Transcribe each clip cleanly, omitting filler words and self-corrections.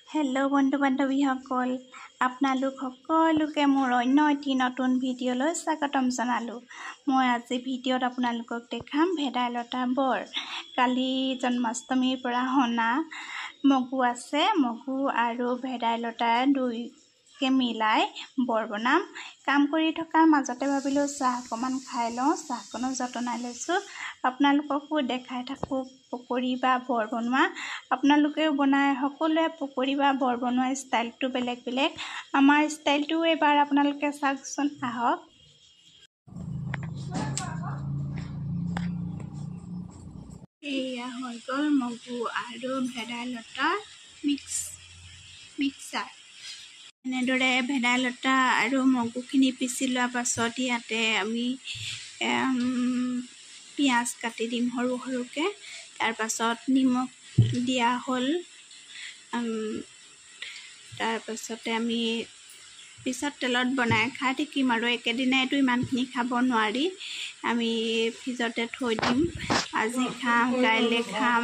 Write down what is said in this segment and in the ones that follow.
Hello' বন্ধু বান্ধৱীসকল, আপোনালোক সকলোকে মোৰ অন্য এটি নতুন ভিডিঅ'লৈ স্বাগতম জনালোঁ। মই আজি ভিডিঅ'ত আপোনালোকক দেখাম ভেদাইলতা বৰ। কালি জন্মাষ্টমীৰ পৰা অনা মগু আছে, মগু আৰু ভেদাইলতা দুইকে মিলাই বৰ বনাম। কাম কৰি থকাৰ মাজতে ভাবিলোঁ চাহ অকণমান খাই লওঁ, চাহকণো যতনাই লৈছোঁ। আপোনালোককো দেখাই থাকোঁ পকৰি বা বৰ বনোৱা। আপোনালোকেও বনাই, সকলোৱে পকৰি বা বৰ বনোৱা ষ্টাইলটো বেলেগ বেলেগ। আমাৰ ষ্টাইলটো এবাৰ আপোনালোকে চাওকচোন, আহক। এয়া হৈ গ'ল মগু আৰু ভেদাইলতাৰ মিক্সাৰ। এনেদৰে ভেদাইলতা আৰু মগুখিনি পিচি লোৱাৰ পাছত ইয়াতে আমি পিঁয়াজ কাটি দিম সৰু সৰুকৈ। তাৰপাছত নিমখ দিয়া হ'ল। তাৰপাছতে আমি পিছত তেলত বনাই খাই থাকিম আৰু একেদিনাইতো ইমানখিনি খাব নোৱাৰি। আমি ফ্ৰিজতে থৈ দিম, আজি খাম কাইলৈ খাম,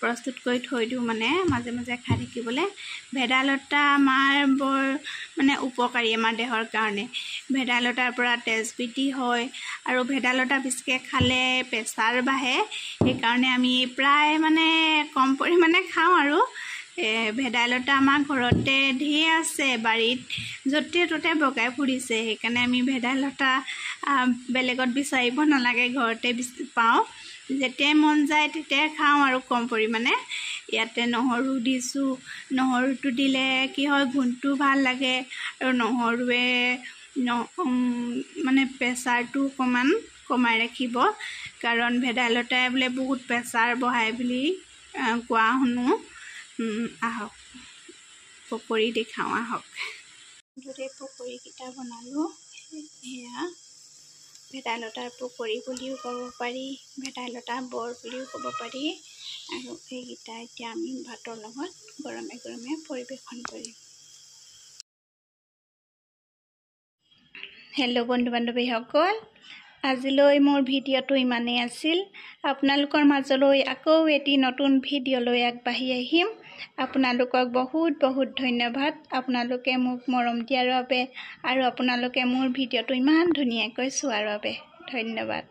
প্ৰস্তুত কৰি থৈ দিওঁ, মানে মাজে মাজে খাই থাকিবলৈ। ভেদাইলতা আমাৰ বৰ উপকাৰী আমাৰ দেহৰ কাৰণে। ভেদাইলতাৰ পৰা তেজ বৃদ্ধি হয় আৰু ভেদাইলতা বেছিকৈ খালে প্ৰেছাৰ বাঢ়ে। সেইকাৰণে আমি প্ৰায় কম পৰিমাণে খাওঁ আৰু। ভেদাইলতা আমাৰ ঘৰতে ঢেৰ আছে, বাৰীত য'তে ত'তে বগাই ফুৰিছে। সেইকাৰণে আমি ভেদাইলতা বেলেগত বিচাৰিব নালাগে, ঘৰতে পাওঁ। যেতিয়াই মন যায় তেতিয়াই খাওঁ আৰু কম পৰিমাণে। ইয়াতে নহৰু দিছোঁ, নহৰুটো দিলে কি হয় গোন্ধটো ভাল লাগে আৰু নহৰুৱে প্ৰেছাৰটো অকণমান কমাই ৰাখিব, কাৰণ ভেদাইলতাই বোলে বহুত প্ৰেছাৰ বঢ়ায় বুলি কোৱা শুনো। আহক পকৰি দেখাওঁ, আহক। যদি পকৰিকেইটা বনালোঁ, সেয়া ভেদাইলতাৰ পকৰি বুলিও ক'ব পাৰি, ভেদাইলতাৰ বৰ বুলিও ক'ব পাৰি। আৰু এইকেইটা এতিয়া আমি ভাতৰ লগত গৰমে গৰমে পৰিৱেশন কৰিম। হেল্ল' বন্ধু বান্ধৱীসকল, আজিলৈ মোৰ ভিডিঅ'টো ইমানেই আছিল। আপোনালোকৰ মাজলৈ আকৌ এটি নতুন ভিডিঅ' লৈ আগবাঢ়ি আহিম। আপোনালোকক বহুত বহুত ধন্যবাদ, আপোনালোকে মোক মৰম দিয়াৰ বাবে আৰু আপোনালোকে মোৰ ভিডিঅ'টো ইমান ধুনীয়াকৈ চোৱাৰ বাবে। ধন্যবাদ।